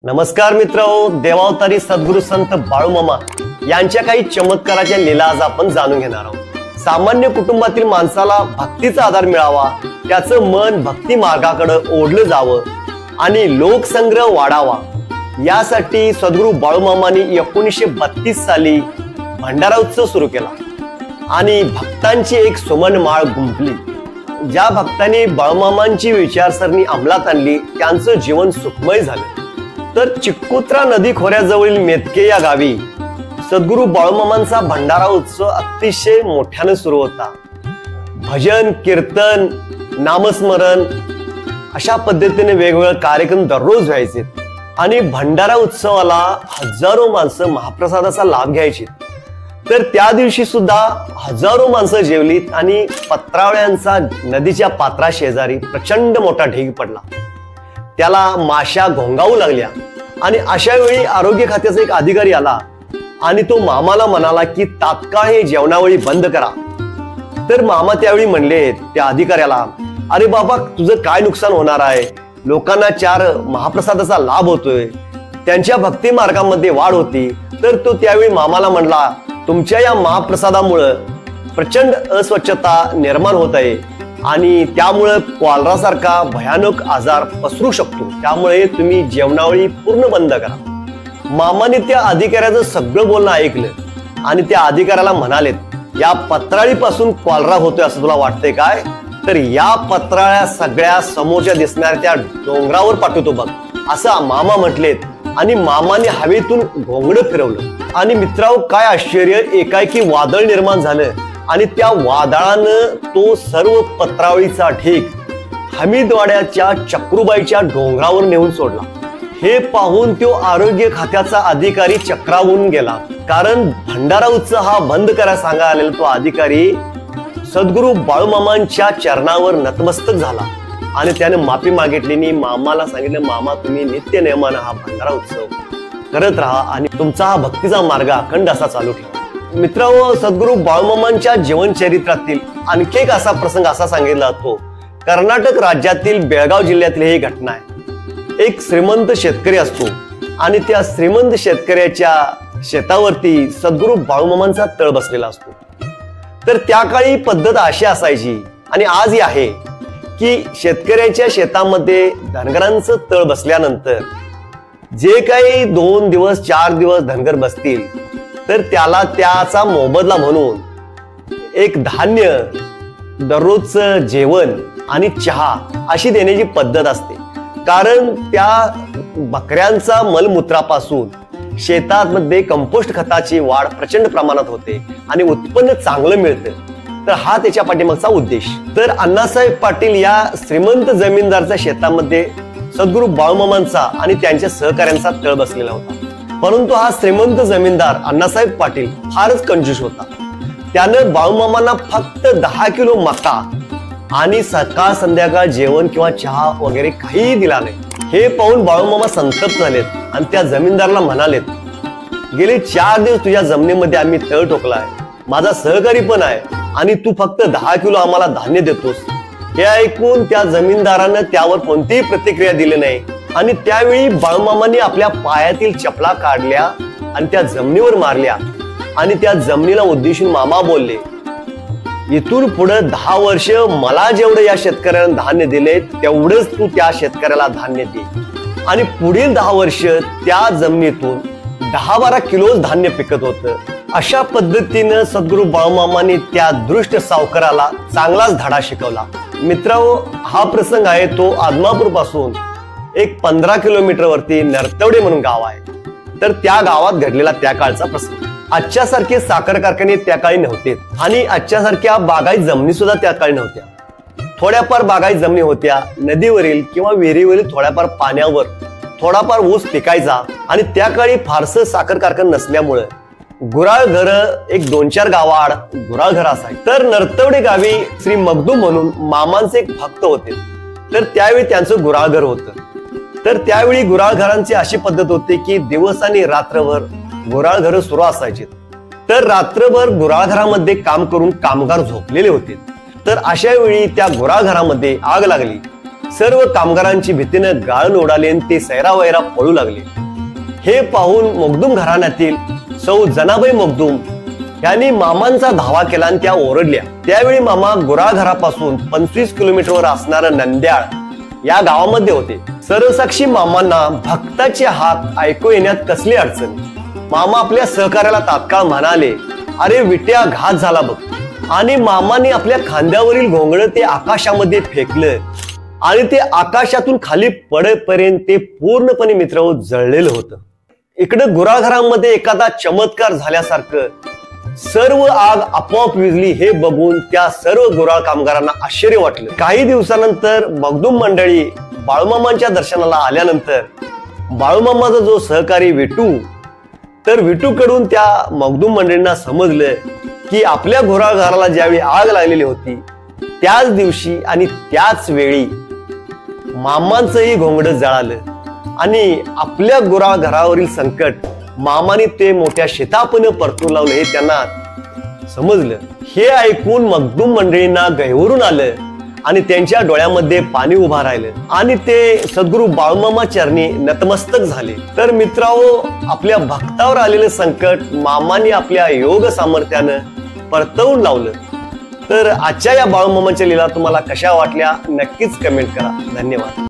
नमस्कार मित्रांनो, देवावतारी सद्गुरू संत बाळूमामा यांच्या काही चमत्काराच्या लीला आज आपण जाणून घेणार आहोत। सामान्य कुटुंबातील माणसाला भक्तीचा आधार मिळावा, त्याचं मन भक्ती मार्गाकडे ओढलं जावं आणि लोकसंग्रह वाढावा, यासाठी सद्गुरू बाळूमामांनी 1932 साली भंडारा उत्सव सुरू केला आणि भक्तांची एक सुमन माळ गुंफली। ज्या भक्तांनी बाळूमामांची विचारसरणी अंमलात आणली त्यांचं जीवन सुखमय झालं। तर चिक्कुत्रा नदी खोऱ्याजवळील मेतके या गावी सद्गुरू बाळूमामांचा भंडारा उत्सव अतिशय मोठ्याने सुरू होता। भजन, कीर्तन, नामस्मरण अशा पद्धतीने वेगवेगळे कार्यक्रम दररोज व्हायचे आणि भंडारा उत्सवाला हजारो माणसं महाप्रसादाचा लाभ घ्यायची। तर त्या दिवशी सुद्धा हजारो माणसं जेवलीत आणि पत्रावळ्यांचा नदीच्या पात्रा शेजारी प्रचंड मोठा ढीग पडला। त्याला माशा घोंगावू लागल्या आणि अशा वेळी आरोग्य खात्याचा एक अधिकारी आला आणि तो मामाला म्हणाला की तात्काळ हे जेवणावळी बंद करा। तर मामा त्यावेळी म्हणले त्या अधिकाऱ्याला, अरे बाबा, तुझं काय नुकसान होणार आहे? लोकांना 4 महाप्रसादाचा लाभ होतोय, त्यांच्या भक्ती मार्गामध्ये वाढ होती। तर तो त्यावेळी मामाला म्हणला, तुमच्या या महाप्रसादामुळे प्रचंड अस्वच्छता निर्माण होत आहे आणि त्यामुळे कॉलरा सारखा भयानक आजार पसरू शकतो, त्यामुळे तुम्ही जेवणावळी पूर्ण बंद करा। मामाने त्या अधिकाऱ्याचं सगळं बोलणं ऐकलं आणि त्या अधिकाऱ्याला म्हणाले, या पत्राळीपासून कॉलरा होतोय असं तुला वाटतंय काय? तर या पत्राळ्या सगळ्या समोरच्या दिसणाऱ्या त्या डोंगरावर पाठवतो बघ, असं मामा म्हटलेत आणि मामाने हवेतून घोंगडं फिरवलं आणि मित्रांनो, काय आश्चर्य, एकाएकी वादळ निर्माण झालं आणि त्या वादळानं तो सर्व पत्रावळीचा ढीग हमीदवाड्याच्या चक्रूबाईच्या डोंगरावर नेऊन सोडला। हे पाहून तो आरोग्य खात्याचा अधिकारी चक्रावून गेला, कारण भंडारा उत्सव हा बंद करायला सांगा आलेला तो अधिकारी सद्गुरू बाळूमामांच्या चरणावर नतमस्तक झाला आणि त्याने माफी मागितली। मामाला सांगितलं, मामा, तुम्ही नित्य नेमानं हा भंडारा उत्सव करत राहा आणि तुमचा हा भक्तीचा मार्ग अखंड असा चालू ठेवा। मित्रांनो, सद्गुरू बाळूमामांच्या जीवन चरित्रातील आणखी एक असा प्रसंग असा सांगितला जातो। कर्नाटक राज्यातील बेळगाव जिल्ह्यातील ही घटना आहे। एक श्रीमंत शेतकरी असतो आणि त्या श्रीमंत शेतकऱ्याच्या शेतावरती सद्गुरू बाळूमामांचा तळ बसलेला असतो। तर त्या काळी पद्धत अशी असायची आणि आजही आहे की शेतकऱ्याच्या शेतामध्ये धनगरांचं तळ बसल्यानंतर जे काही 2 दिवस 4 दिवस धनगर बसतील तर त्याला त्याचा मोबदला म्हणून एक धान्य, दररोजचं जेवण आणि चहा अशी देण्याची पद्धत असते। कारण त्या बकऱ्यांचा मलमूत्रापासून शेतामध्ये कंपोस्ट खताची वाढ प्रचंड प्रमाणात होते आणि उत्पन्न चांगलं मिळतं। तर हा त्याच्या पाठीमागचा उद्देश। तर अण्णासाहेब पाटील या श्रीमंत जमीनदारच्या शेतामध्ये सद्गुरू बाळूमामांचा आणि त्यांच्या सहकाऱ्यांचा तळ बसलेला होता। परंतु हा श्रीमंत जमीनदार अण्णासाहेब पाटील फारच कंजूस होता। त्यानं बाळूमामांना फक्त 10 किलो मका आणि सकाळ संध्याकाळ जेवण किंवा चहा वगैरे काहीही दिला नाही। हे पाहून बाळूमामा संतप्त झालेत आणि त्या जमीनदाराला म्हणालेत, गेले 4 दिवस तुझ्या जमिनीमध्ये आम्ही तळ ठोकलाय, माझा सहकारी पण आहे आणि तू फक्त 10 किलो आम्हाला धान्य देतोस। हे ऐकून त्या जमीनदारानं त्यावर कोणतीही प्रतिक्रिया दिली नाही आणि त्यावेळी बाळूमामांनी आपल्या पायातील चपला काढल्या आणि त्या जमिनीवर मारल्या आणि त्या जमिनीला उद्देशून मामा बोलले, इथून पुढे 10 वर्ष मला जेवढं या शेतकऱ्याला धान्य दिले तेवढंच तू त्या शेतकऱ्याला धान्य दे आणि पुढील 10 वर्ष त्या जमिनीतून 10-12 किलो धान्य पिकत होतं। अशा पद्धतीनं सद्गुरू बाळूमामांनी त्या दृष्ट सावकाराला चांगलाच धडा शिकवला। मित्रांनो, हा प्रसंग आहे तो आदमापूर पासून एक 15 किलोमीटर वरती नरतवडे म्हणून गाव आहे। तर त्या गावात घडलेला त्या काळचा प्रसंग। आजच्या सारखे साखर कारखाने त्या काळी नव्हते आणि आजच्या सारख्या बागायत जमिनी सुद्धा त्या काळी नव्हत्या। थोड्याफार बागायत जमिनी होत्या, नदीवरील किंवा विहिरीवरील थोड्याफार पाण्यावर थोडाफार ऊस पिकायचा आणि त्या काळी फारसं साखर कारखाना नसल्यामुळे गुराळ घर एक 2-4 गावाआड गुराळ घर असायचे। तर नरतवडे गावी श्री मगदूम म्हणून मामांचे एक भक्त होते। तर त्यावेळी त्यांचं गुराळ घर होतं। तर त्यावेळी गुराळ घरांची अशी पद्धत होती की दिवस आणि रात्रभर गुराळ घर सुरू असायची। तर रात्रभर गुराळ घरामध्ये काम करून कामगार झोपलेले होते। तर अशा वेळी त्या गुराळ घरामध्ये आग लागली सर्व कामगारांची भीतीनं गाळण उडाली आणि ते सैरावैरा पळू लागले. हे पाहून मगदूम घराण्यातील सौ जनाबाई मगदूम यांनी मामांचा धावा केला आणि त्या ओरडल्या. त्यावेळी मामा गुराळ घरापासून 25 किलोमीटरवर असणारं नंद्याळ या गावामध्ये होते. सर्वसाक्षी मामांना भक्ताचे हात ऐकू येण्यात कसली अडचण. मामा आपल्या सहकार्याला तात्काळ म्हणाले, अरे विट्या घात झाला बघ. आणि मामाने आपल्या खांद्यावरील घोंगड ते आकाशामध्ये फेकलं आणि ते आकाशातून खाली पडेपर्यंत ते पूर्णपणे मित्र जळलेलं होतं. इकडे गुराळ घरामध्ये एखादा चमत्कार झाल्यासारखं सर्व आग आपोआप विझली. हे बघून त्या सर्व गुराळ कामगारांना आश्चर्य वाटलं. काही दिवसानंतर मगदूम मंडळी बाळूमामांच्या दर्शनाला आल्यानंतर बाळूमामाचा जो सहकारी विटू, तर विटूकडून त्या मगदूम मंडळींना समजलं की आपल्या गुराळ घराला ज्यावेळी आग लागलेली होती त्याच दिवशी आणि त्याच वेळी मामांचंही घोंगडं जळालं आणि आपल्या गुराळ घरावरील संकट मामाने ते मोठ्या शेतापणे परतून लावलं हे त्यांना समजलं. हे ऐकून मगदूम मंडळींना गहिवरून आलं आणि त्यांच्या डोळ्यामध्ये पाणी उभा राहिलं आणि ते सद्गुरू बाळूमामा चरणी नतमस्तक झाले. तर मित्रांनो, आपल्या भक्तावर आलेलं संकट मामाने आपल्या योग सामर्थ्यानं परतवून लावलं. तर आजच्या या बाळूमामाच्या लीला तुम्हाला कशा वाटल्या नक्कीच कमेंट करा. धन्यवाद.